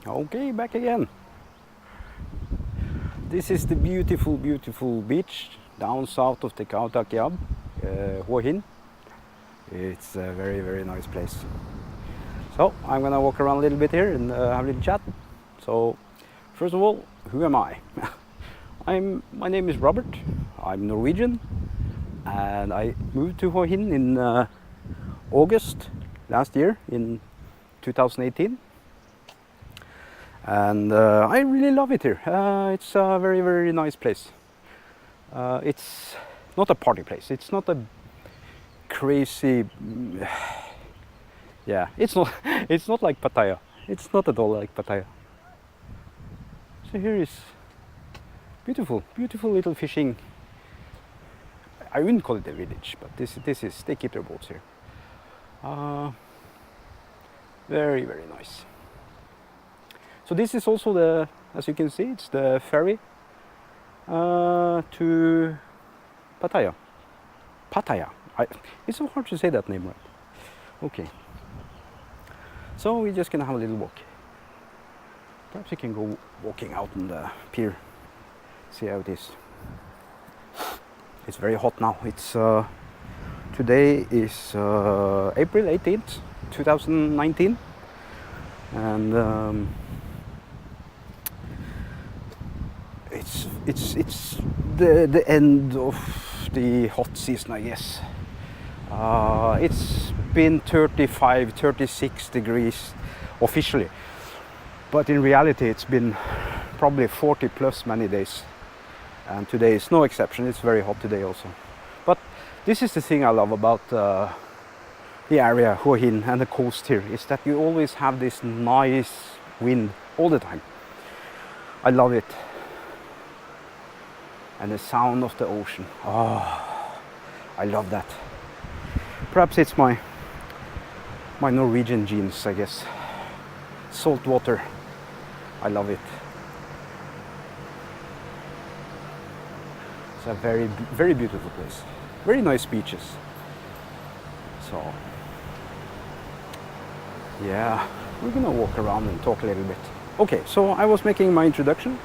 Okay, back again. This is the beautiful, beautiful beach down south of the Kautak, Hua Hin. It's a very, very nice place. So I'm gonna walk around a little bit here and have a little chat. So first of all, who am I? My name is Robert. I'm Norwegian, and I moved to Hua Hin in August last year in 2018. And I really love it here. It's a very, very nice place. It's not a party place. It's not a crazy. Yeah, it's not. It's not like Pattaya. It's not at all like Pattaya. So here is beautiful, beautiful little fishing. I wouldn't call it a village, but this is. They keep their boats here. Very, very nice. So this is also the, as you can see, it's the ferry to Pattaya. Pattaya. It's so hard to say that name right. Okay. So we're just gonna have a little walk. Perhaps we can go walking out on the pier. See how it is. It's very hot now. It's today is April 18th, 2019, and it's the end of the hot season, I guess. It's been 35, 36 degrees officially, but in reality it's been probably 40 plus many days, and today is no exception. It's very hot today also. But this is the thing I love about the area Hua Hin and the coast here, is that you always have this nice wind all the time. I love it. And the sound of the ocean. Oh, I love that. Perhaps it's my Norwegian genes, I guess. Salt water. I love it. It's a very, very beautiful place. Very nice beaches. So, yeah, we're gonna walk around and talk a little bit. Okay, so I was making my introduction.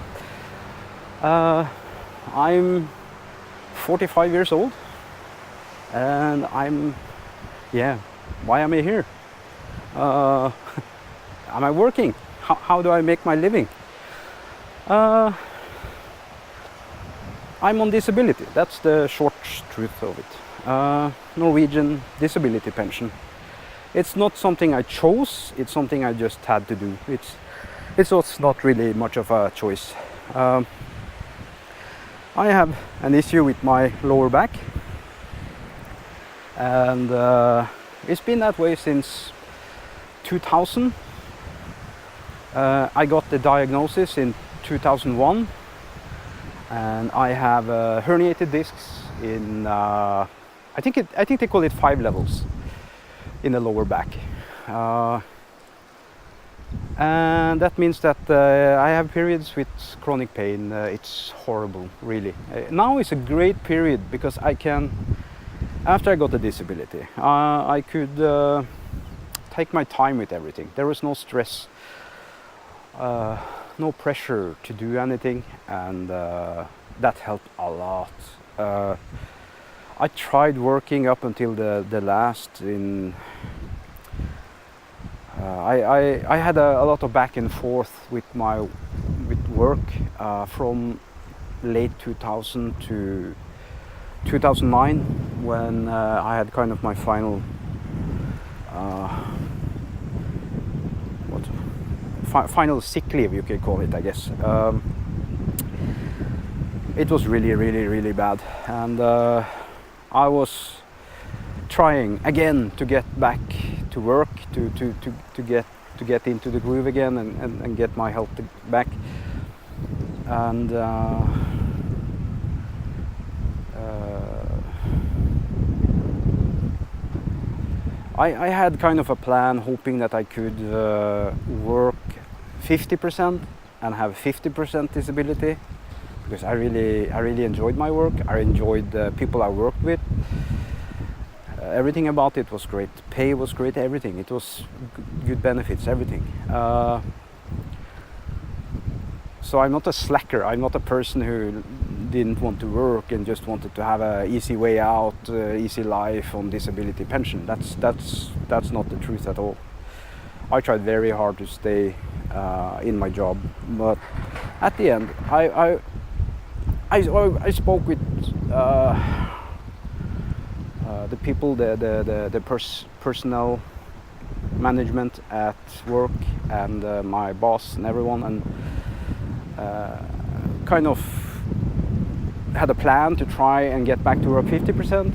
I'm 45 years old, and why am I here? Am I working? How do I make my living? I'm on disability. That's the short truth of it. Norwegian disability pension. It's not something I chose. It's something I just had to do. It's not really much of a choice. I have an issue with my lower back, and it's been that way since 2000. I got the diagnosis in 2001, and I have herniated discs in I think they call it 5 levels in the lower back. And that means that I have periods with chronic pain. It's horrible, really. Now is a great period because I can, after I got the disability, I could take my time with everything. There was no stress, no pressure to do anything, and that helped a lot. I tried working up until the last in. I had a lot of back and forth with work from late 2000 to 2009, when I had kind of my final final sick leave, you could call it, I guess. It was really, really, really bad, and I was trying again to get back to work, to get into the groove again, and get my health back. And I had kind of a plan, hoping that I could work 50% and have 50% disability, because I really enjoyed my work. I enjoyed the people I worked with. Everything about it was great. Pay was great. Everything. It was good benefits. Everything. So I'm not a slacker. I'm not a person who didn't want to work and just wanted to have an easy way out, easy life on disability pension. That's not the truth at all. I tried very hard to stay in my job, but at the end, I spoke with the people, the personnel management at work, and my boss and everyone, and kind of had a plan to try and get back to work 50%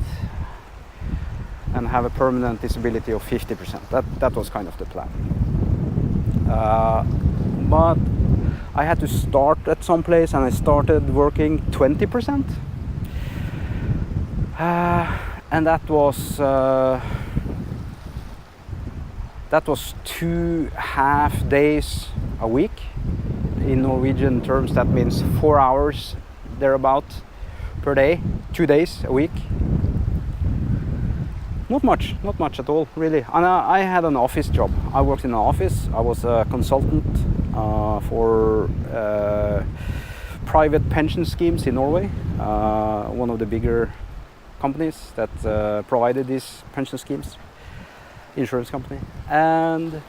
and have a permanent disability of 50%. That was kind of the plan. But I had to start at some place, and I started working 20%. And that was 2.5 days a week. In Norwegian terms, that means 4 hours thereabout per day, 2 days a week. Not much at all, really. And I had an office job. I worked in an office. I was a consultant for private pension schemes in Norway, one of the bigger companies that provided these pension schemes, insurance company. And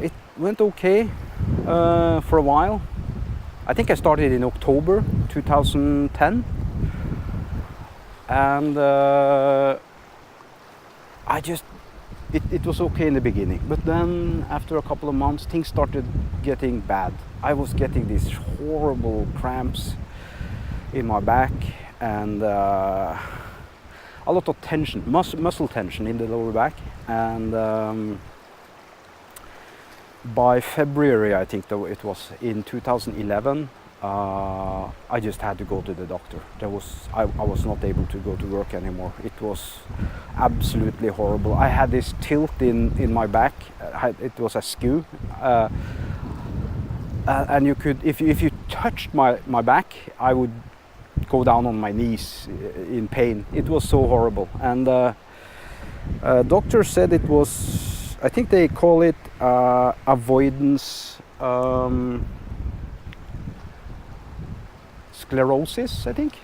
it went okay for a while. I think I started in October 2010, and it was okay in the beginning, but then after a couple of months things started getting bad. I was getting these horrible cramps in my back, and a lot of tension, muscle tension in the lower back, and by February, I think it was in 2011, I just had to go to the doctor. I was not able to go to work anymore. It was absolutely horrible. I had this tilt in my back. It was a skew, and you could, if you touched my back, I would go down on my knees in pain. It was so horrible, and doctor said it was, I think they call it avoidance sclerosis, I think,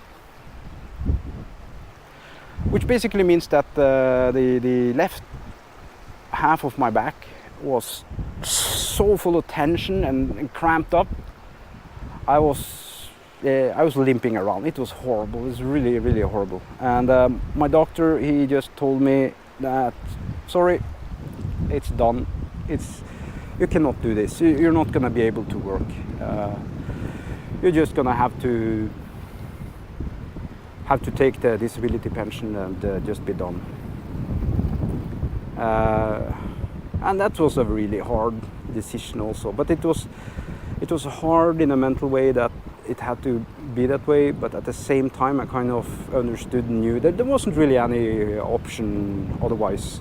which basically means that the left half of my back was so full of tension and cramped up. I was limping around. It was horrible. It was really, really horrible. And my doctor, he just told me that, sorry, it's done. You cannot do this. You're not going to be able to work. You're just going to have to take the disability pension and just be done. And that was a really hard decision also. But it was hard in a mental way that it had to be that way. But at the same time, I kind of understood and knew that there wasn't really any option otherwise.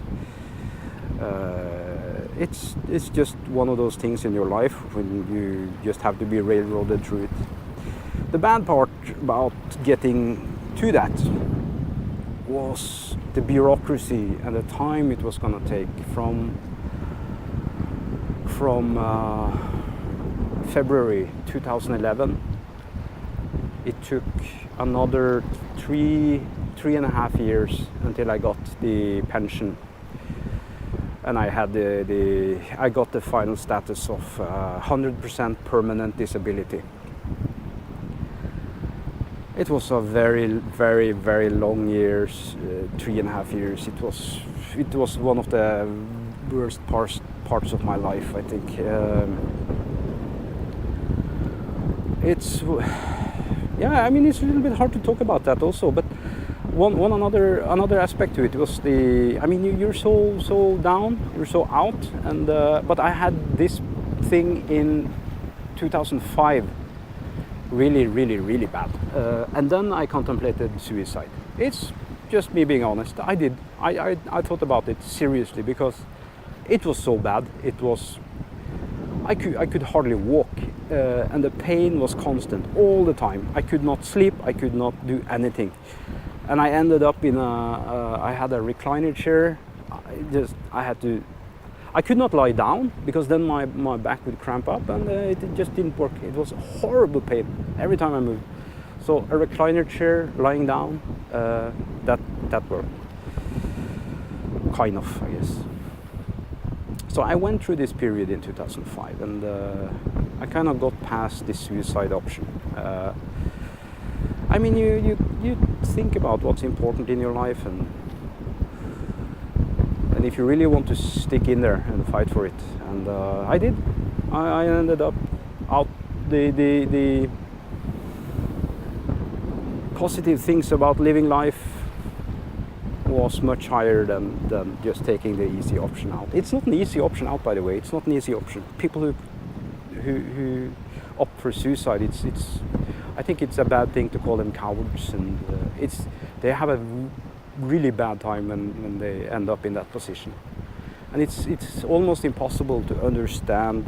It's just one of those things in your life when you just have to be railroaded through it. The bad part about getting to that was the bureaucracy and the time it was going to take from February 2011. It took another three and a half years until I got the pension. And I had I got the final status of 100% permanent disability. It was a very, very, very long years, 3.5 years. It was one of the worst parts of my life, I think. Yeah, I mean, it's a little bit hard to talk about that also, but another aspect to it was you're so down, you're so out, and but I had this thing in 2005, really, really, really bad, and then I contemplated suicide. It's just me being honest. I thought about it seriously because it was so bad. I could hardly walk, and the pain was constant all the time. I could not sleep. I could not do anything. And I ended up I had a recliner chair. I I could not lie down because then my back would cramp up, and it just didn't work. It was horrible pain every time I moved. So a recliner chair, lying down, that worked. Kind of, I guess. So I went through this period in 2005, and I kind of got past this suicide option. I mean, you think about what's important in your life, and if you really want to stick in there and fight for it, and I did. I ended up out the positive things about living life was much higher than just taking the easy option out. It's not an easy option out, by the way. It's not an easy option. People who opt for suicide, I think it's a bad thing to call them cowards, and they have a really bad time when they end up in that position, and it's almost impossible to understand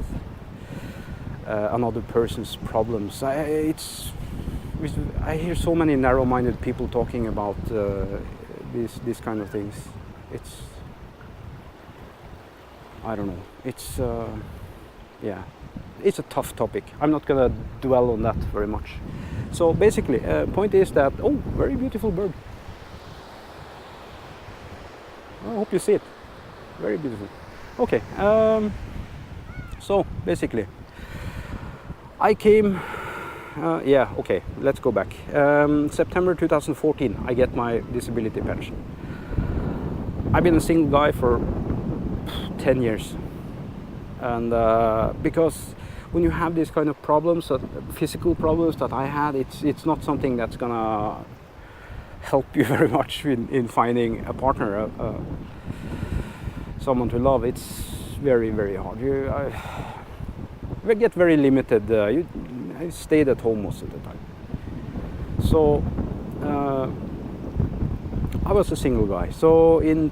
another person's problems. I hear so many narrow-minded people talking about these kind of things. I don't know. Yeah, it's a tough topic. I'm not gonna dwell on that very much. So basically, point is that, oh, very beautiful bird. I hope you see it. Very beautiful. Okay. So basically, I came. Yeah. Okay. Let's go back. September 2014, I get my disability pension. I've been a single guy for 10 years, and because when you have these kind of problems, physical problems that I had, it's not something that's gonna help you very much in finding a partner, someone to love. It's very, very hard. You get very limited. I stayed at home most of the time. So I was a single guy. So in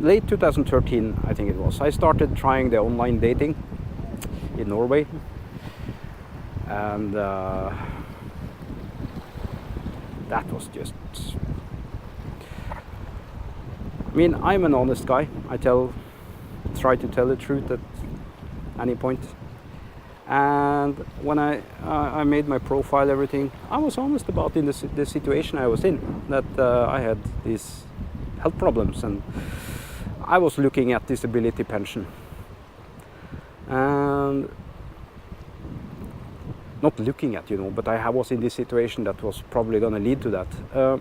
late 2013, I think it was, I started trying the online dating in Norway, and that was just, I mean, I'm an honest guy. I try to tell the truth at any point. And when I made my profile, everything, I was honest about the situation I was in, that I had these health problems, and I was looking at disability pension. And not looking at, but I was in this situation that was probably going to lead to that.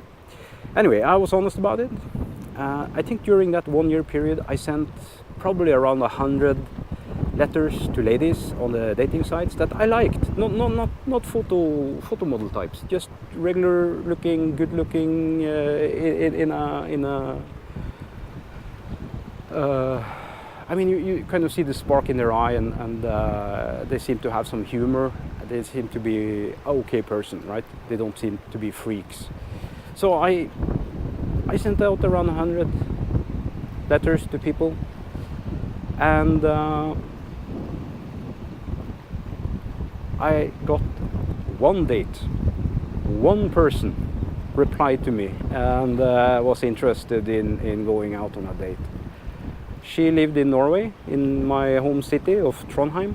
Anyway, I was honest about it. I think during that 1 year period, I sent probably around 100 letters to ladies on the dating sites that I liked. Not photo model types, just regular looking, good looking, I mean, you kind of see the spark in their eye, and they seem to have some humor. They seem to be an okay person, right? They don't seem to be freaks. So I sent out around 100 letters to people, and I got one date. One person replied to me and was interested in going out on a date. She lived in Norway, in my home city of Trondheim.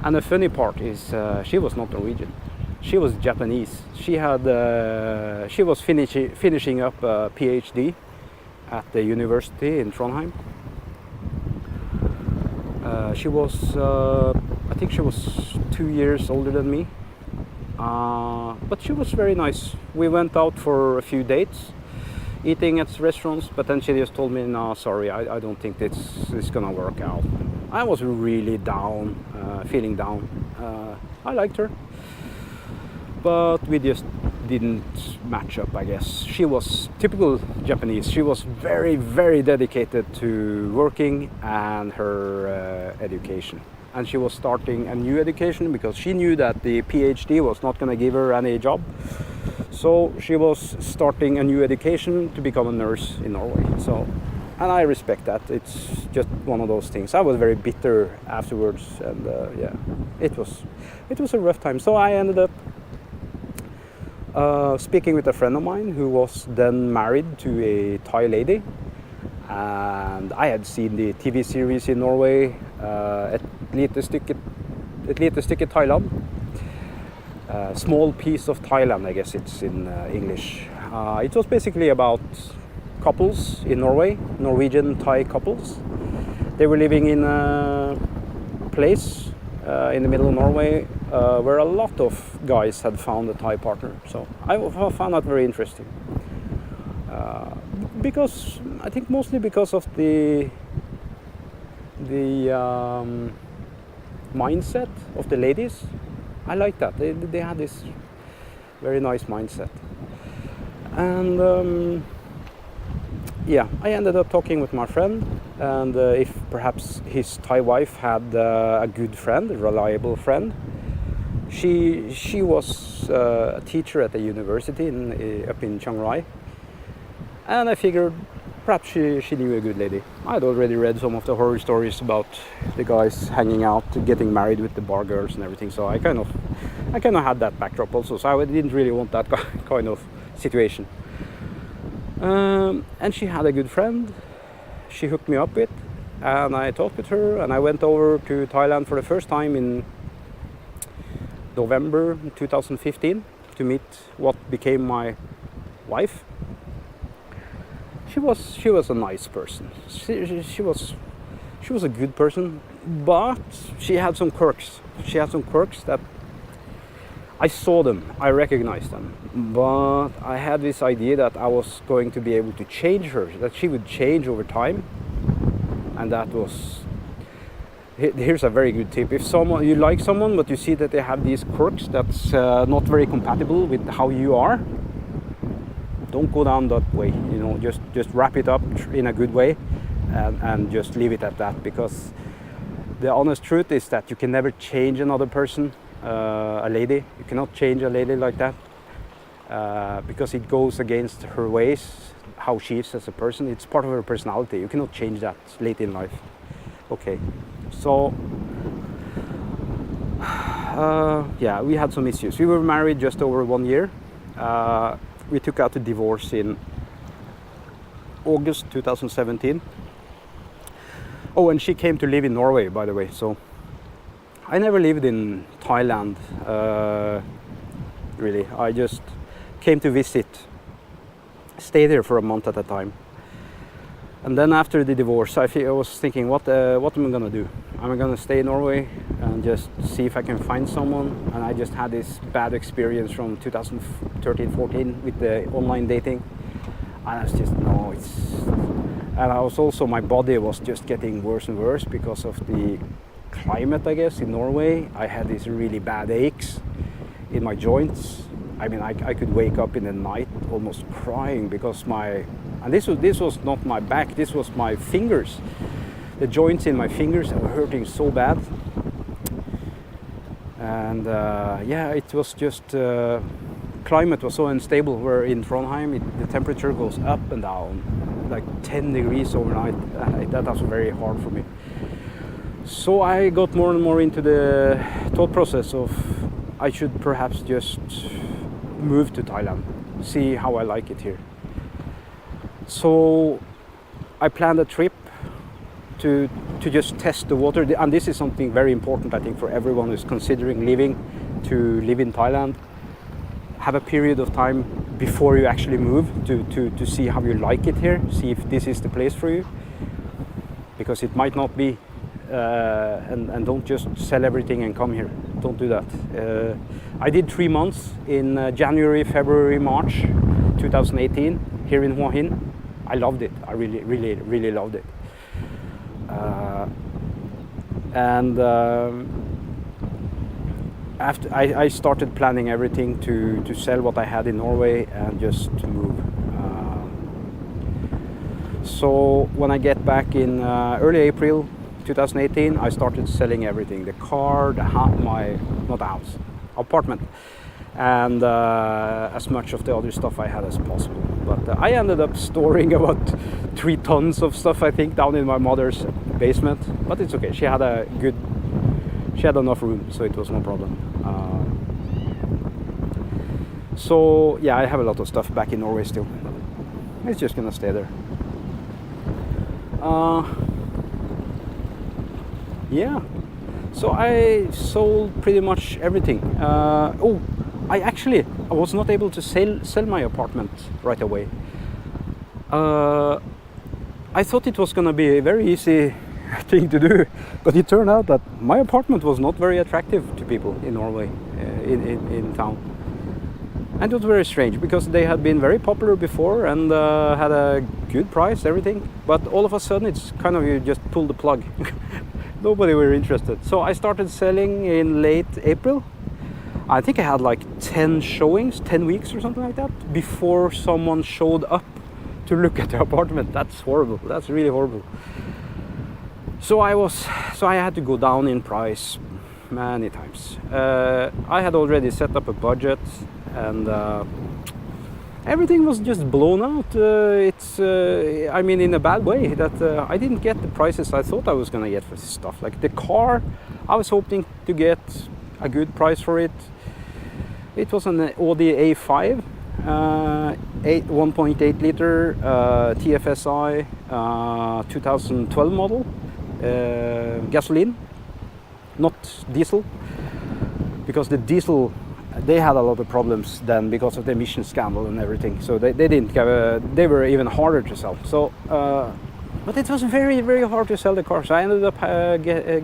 And the funny part is she was not Norwegian. She was Japanese. She was finishing up a PhD at the university in Trondheim. I think she was 2 years older than me. But she was very nice. We went out for a few dates, eating at restaurants, but then she just told me, no, sorry, I don't think this is gonna work out. I was really down, feeling down. I liked her, but we just didn't match up, I guess. She was typical Japanese. She was very, very dedicated to working and her education. And she was starting a new education because she knew that the PhD was not going to give her any job. So she was starting a new education to become a nurse in Norway. And I respect that. It's just one of those things. I was very bitter afterwards, and yeah, it was a rough time. So I ended up speaking with a friend of mine who was then married to a Thai lady, and I had seen the TV series in Norway, Et lite stykke Thailand. Small piece of Thailand, I guess it's in English. It was basically about couples in Norway, Norwegian Thai couples. They were living in a place in the middle of Norway where a lot of guys had found a Thai partner. So I found that very interesting. Because I think mostly because of the mindset of the ladies. I like that. They had this very nice mindset. And yeah, I ended up talking with my friend, and if perhaps his Thai wife had a good friend, a reliable friend. She was a teacher at a university up in Chiang Rai, and I figured perhaps she knew a good lady. I had already read some of the horror stories about the guys hanging out, getting married with the bar girls and everything, so I kind of had that backdrop also, so I didn't really want that kind of situation. And she had a good friend she hooked me up with, and I talked with her, and I went over to Thailand for the first time in November 2015 to meet what became my wife. She was a nice person. She was a good person, but she had some quirks. She had some quirks that I saw them, I recognized them, but I had this idea that I was going to be able to change her, that she would change over time, and that was. Here's a very good tip: if you like someone, but you see that they have these quirks that's not very compatible with how you are, don't go down that way. You know, just wrap it up in a good way, and just leave it at that. Because the honest truth is that you can never change another person, a lady. You cannot change a lady like that, because it goes against her ways, how she is as a person. It's part of her personality. You cannot change that late in life. Okay, so yeah, we had some issues. We were married just over 1 year. We took out a divorce in August 2017. Oh, and she came to live in Norway, by the way. So I never lived in Thailand, really. I just came to visit, stay there for a month at a time. And then after the divorce, I was thinking, what am I gonna do? Am I gonna stay in Norway and just see if I can find someone? And I just had this bad experience from 2013-14 with the online dating. And I was just, no, and I was also, my body was just getting worse and worse because of the climate, I guess, in Norway. I had these really bad aches in my joints. I mean, I could wake up in the night almost crying because and this was not my back, this was my fingers. The joints in my fingers were hurting so bad. And yeah, it was just, climate was so unstable. Where in Trondheim, the temperature goes up and down, like 10 degrees overnight. That was very hard for me. So I got more and more into the thought process of I should perhaps just move to Thailand, see how I like it here. So I planned a trip to just test the water, and this is something very important, I think, for everyone who's considering to live in Thailand. Have a period of time before you actually move to see how you like it here, see if this is the place for you, because it might not be. And don't just sell everything and come here. Don't do that. I did 3 months in January, February, March 2018 here in Hua Hin. I loved it. I really loved it. And after I started planning everything to sell what I had in Norway and just to move. So when I get back in early April 2018, I started selling everything: the car, not the house, apartment, and as much of the other stuff I had as possible. But I ended up storing about 3 tons of stuff, I think, down in my mother's basement. But it's okay. She had enough room, so it was no problem. So yeah, I have a lot of stuff back in Norway still. It's just gonna stay there. Yeah, so I sold pretty much everything. Oh, I was not able to sell my apartment right away. I thought it was gonna be a very easy thing to do, but it turned out that my apartment was not very attractive to people in Norway, in town. And it was very strange because they had been very popular before and had a good price, everything. But all of a sudden, it's kind of you just pull the plug. Nobody were interested. So I started selling in late April. I think I had like 10 showings, 10 weeks or something like that, before someone showed up to look at the apartment. That's horrible. That's really horrible. So I had to go down in price many times. I had already set up a budget, and everything was just blown out. I mean, in a bad way, that I didn't get the prices I thought I was gonna get for this stuff. Like the car, I was hoping to get a good price for it. It was an Audi A5, 1.8 liter TFSI, 2012 model, gasoline, not diesel, because the diesel, they had a lot of problems then because of the emission scandal and everything. So they didn't they were even harder to sell. So, but it was very, very hard to sell the car. So I ended up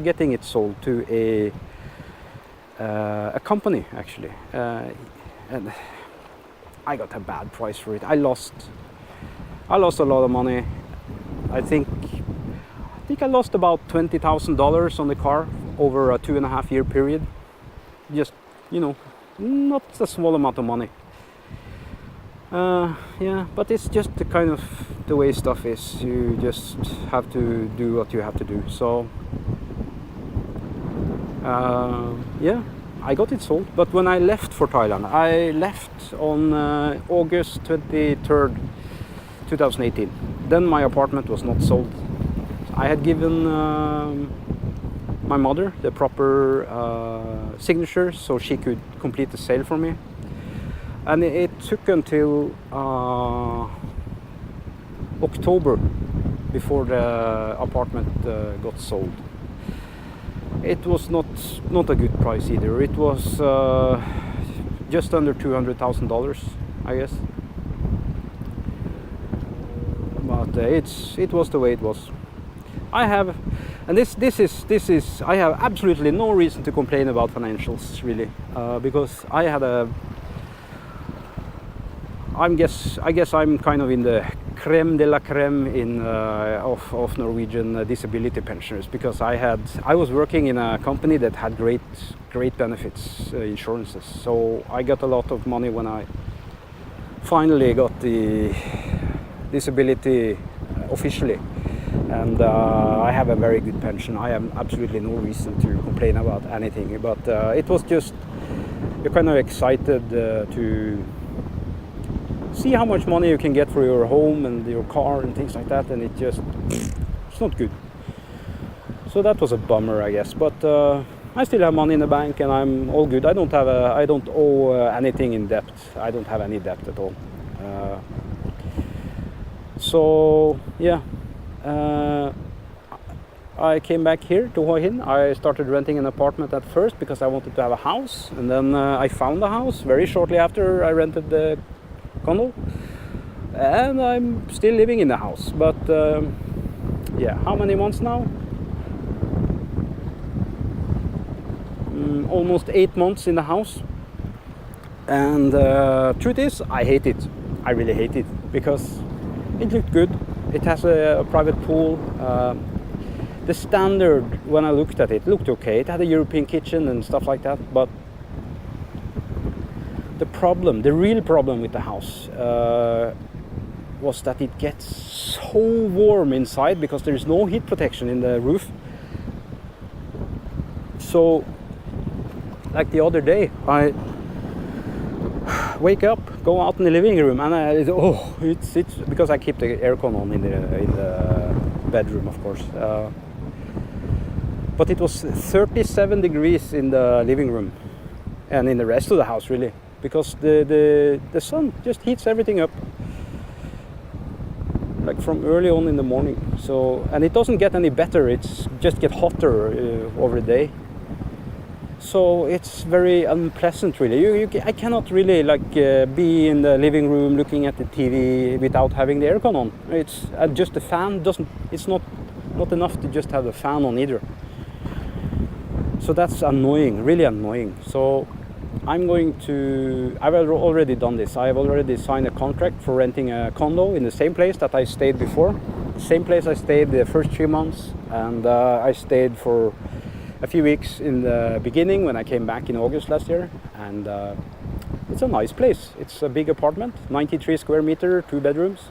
getting it sold to a company actually, and I got a bad price for it. I lost a lot of money. I think I lost about $20,000 on the car over a 2.5 year period. Just, you know, not a small amount of money. Yeah, but it's just the kind of the way stuff is. You just have to do what you have to do. So yeah, I got it sold. But when I left for Thailand, I left on August 23rd, 2018. Then my apartment was not sold. I had given my mother the proper signature so she could complete the sale for me. And it took until October before the apartment got sold. It was not a good price either. It was just under $200,000, I guess. But it was the way it was. I have, and this is I have absolutely no reason to complain about financials really, because I had I guess I'm kind of in the creme de la creme of Norwegian disability pensioners, because I was working in a company that had great benefits, insurances. So I got a lot of money when I finally got the disability officially. And I have a very good pension. I have absolutely no reason to complain about anything. But it was just, you're kind of excited to see how much money you can get for your home and your car and things like that. And it's not good. So that was a bummer, I guess. But I still have money in the bank and I'm all good. I don't owe anything in debt. I don't have any debt at all. So yeah. I came back here to Hua Hin. I started renting an apartment at first because I wanted to have a house, and then I found a house very shortly after I rented the condo, and I'm still living in the house. But yeah, how many months now? Almost 8 months in the house, and truth is, I hate it. I really hate it because it looked good. It has a private pool. The standard, when I looked at it, looked okay. It had a European kitchen and stuff like that. But the real problem with the house was that it gets so warm inside because there is no heat protection in the roof. So, like the other day, I wake up, go out in the living room, and it's because I keep the aircon on in the bedroom, of course. But it was 37 degrees in the living room, and in the rest of the house, really, because the sun just heats everything up. Like from early on in the morning. So, and it doesn't get any better. It's just get hotter over the day. So it's very unpleasant, really. I cannot really like be in the living room looking at the TV without having the aircon on. It's just the fan doesn't. It's not enough to just have the fan on either. So that's annoying, really annoying. So I've already done this. I have already signed a contract for renting a condo in the same place that I stayed before. Same place I stayed the first 3 months, and I stayed for a few weeks in the beginning when I came back in August last year. And it's a nice place. It's a big apartment, 93 square meter, 2 bedrooms.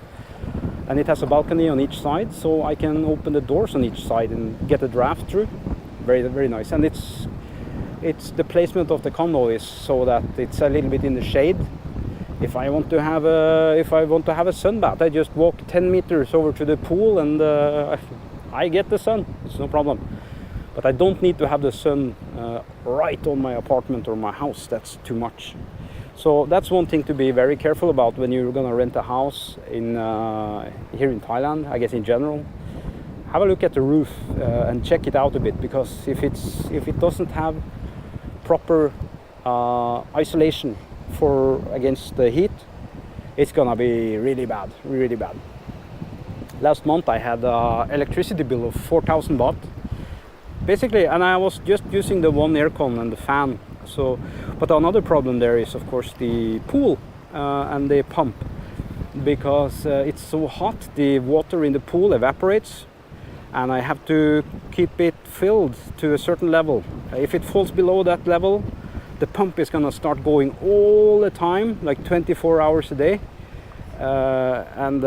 And it has a balcony on each side, so I can open the doors on each side and get a draft through. Very, very nice. And it's the placement of the condo is so that it's a little bit in the shade. If I want to have a sun bath, I just walk 10 meters over to the pool and I get the sun. It's no problem. But I don't need to have the sun right on my apartment or my house. That's too much. So that's one thing to be very careful about when you're gonna rent a house here in Thailand, I guess in general. Have a look at the roof and check it out a bit, because if it doesn't have proper isolation against the heat, it's gonna be really bad, really bad. Last month I had an electricity bill of 4,000 baht. Basically, and I was just using the one aircon and the fan. So, but another problem there is, of course, the pool and the pump, because it's so hot, the water in the pool evaporates, and I have to keep it filled to a certain level. If it falls below that level, the pump is gonna start going all the time, like 24 hours a day, and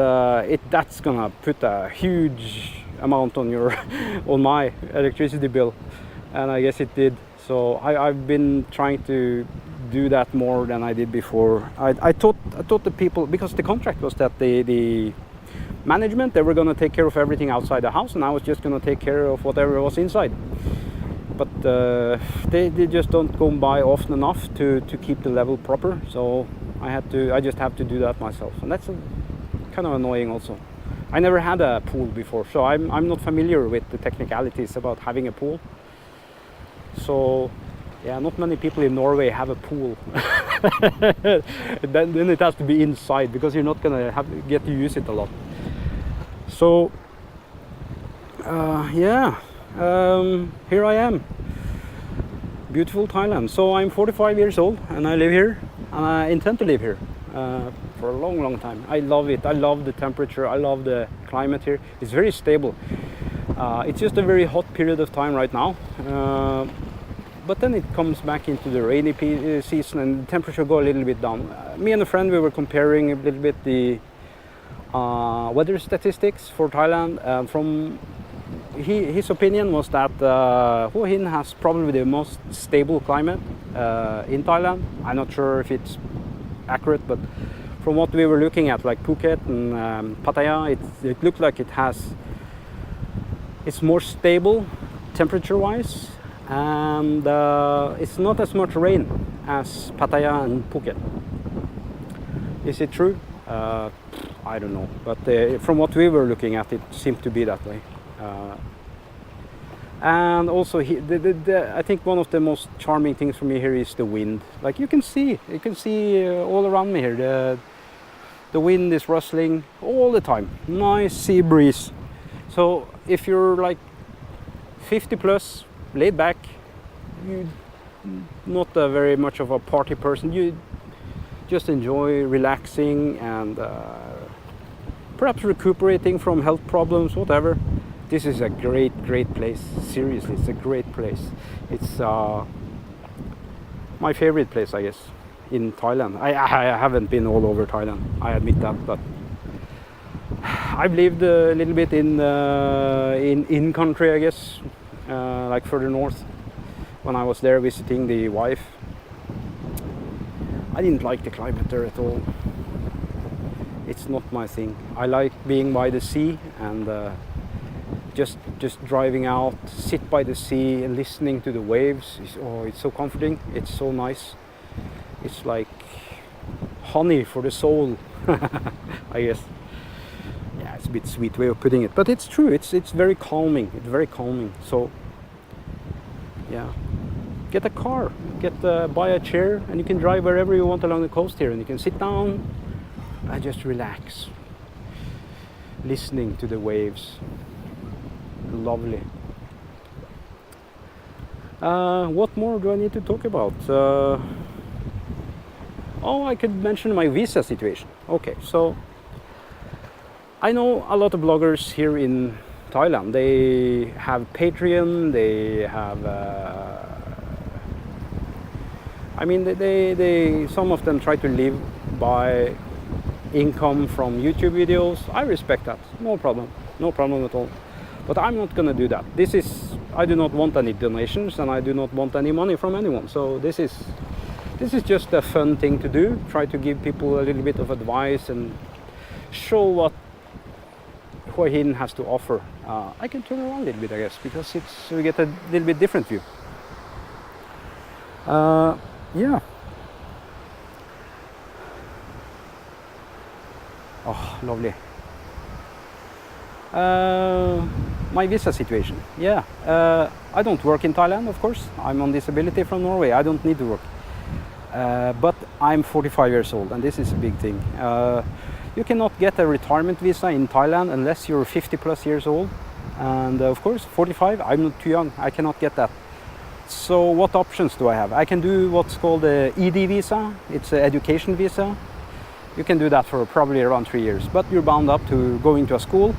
that's gonna put a huge amount on on my electricity bill, and I guess it did. So I've been trying to do that more than I did before. I thought the people, because the contract was that the management, they were going to take care of everything outside the house, and I was just going to take care of whatever was inside. But they just don't go by often enough to keep the level proper. So I just have to do that myself, and that's kind of annoying also. I never had a pool before, so I'm not familiar with the technicalities about having a pool. So yeah, not many people in Norway have a pool. Then it has to be inside, because you're not gonna get to use it a lot. So here I am, beautiful Thailand. So I'm 45 years old and I live here, and I intend to live here for a long, long time. I love it. I love the temperature. I love the climate here. It's very stable. It's just a very hot period of time right now. But then it comes back into the rainy season, and the temperature go a little bit down. Me and a friend, we were comparing a little bit the weather statistics for Thailand. His opinion was that Hua Hin has probably the most stable climate in Thailand. I'm not sure if it's accurate, but from what we were looking at, like Phuket and Pattaya, it looked like it's more stable temperature-wise. And it's not as much rain as Pattaya and Phuket. Is it true? I don't know, but from what we were looking at, it seemed to be that way. And also, I think one of the most charming things for me here is the wind. Like you can see all around me here. The wind is rustling all the time. Nice sea breeze. So if you're like 50 plus, laid back, you not very much of a party person, you just enjoy relaxing and perhaps recuperating from health problems, whatever. This is a great place. Seriously, it's a great place. It's my favorite place, I guess, in Thailand. I haven't been all over Thailand, I admit that, but I've lived a little bit in country, I guess. Like further north, when I was there visiting the wife. I didn't like the climate there at all. It's not my thing. I like being by the sea and just driving out, sit by the sea and listening to the waves. It's so comforting. It's so nice. It's like honey for the soul, I guess. Yeah, It's a bit sweet way of putting it, but it's true. It's very calming. It's very calming. So yeah, get a car, buy a chair, and you can drive wherever you want along the coast here, and you can sit down and just relax, listening to the waves. Lovely. What more do I need to talk about? I could mention my visa situation. Okay, so I know a lot of bloggers here in Thailand. They have Patreon, they have they some of them try to live by income from YouTube videos. I respect that, no problem at all. But I'm not gonna do that. I do not want any donations, and I do not want any money from anyone. So this is just a fun thing to do. Try to give people a little bit of advice and show what Hua Hin has to offer. I can turn around a little bit, I guess, because we get a little bit different view. Yeah. Oh, lovely. My visa situation. Yeah. I don't work in Thailand, of course. I'm on disability from Norway. I don't need to work. But I'm 45 years old, and this is a big thing. You cannot get a retirement visa in Thailand unless you're 50 plus years old. And of course, 45, I'm not too young. I cannot get that. So what options do I have? I can do what's called a ED visa. It's an education visa. You can do that for probably around 3 years, but you're bound up to going to a school.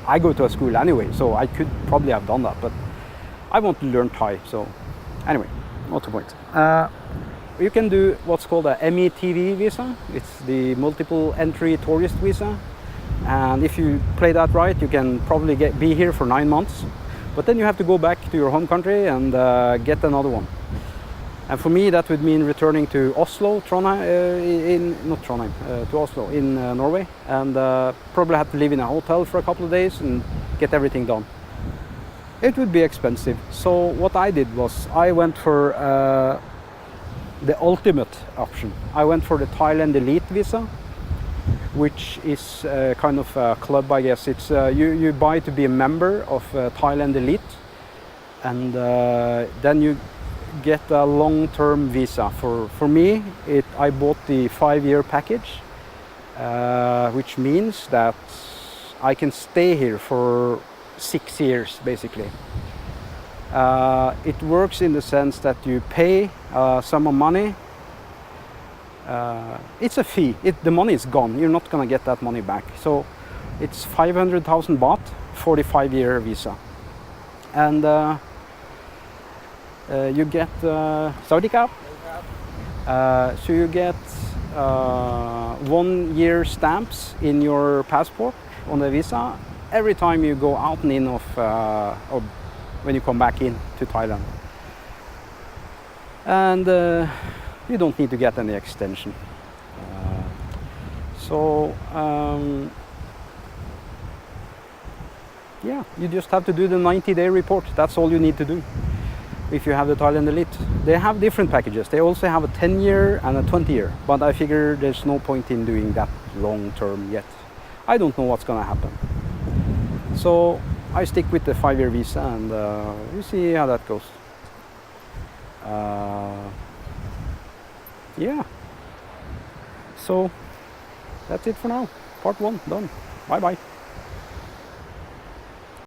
I go to a school anyway, so I could probably have done that, but I want to learn Thai. So anyway, not the point. You can do what's called a METV visa. It's the multiple entry tourist visa. And if you play that right, you can probably be here for 9 months. But then you have to go back to your home country and get another one. And for me, that would mean returning to Oslo, to Oslo in Norway, and probably have to live in a hotel for a couple of days and get everything done. It would be expensive. So what I did was I went for the ultimate option. I went for the Thailand Elite visa, which is kind of a club, I guess. It's you buy to be a member of Thailand Elite, and then you get a long-term visa. For me, I bought the 5-year package, which means that I can stay here for 6 years, basically. It works in the sense that you pay some money. It's a fee. The money is gone. You're not going to get that money back. So it's 500,000 baht for the 5-year visa. And you get Saudi Cup. So you get 1-year stamps in your passport on the visa every time you go out and in of when you come back in to Thailand. And you don't need to get any extension. Yeah, you just have to do the 90-day report. That's all you need to do if you have the Thailand Elite. They have different packages. They also have a 10-year and a 20-year, but I figure there's no point in doing that long term yet. I don't know what's gonna happen. So I stick with the 5-year visa, and you see how that goes. Yeah. So that's it for now. Part 1 done. Bye bye.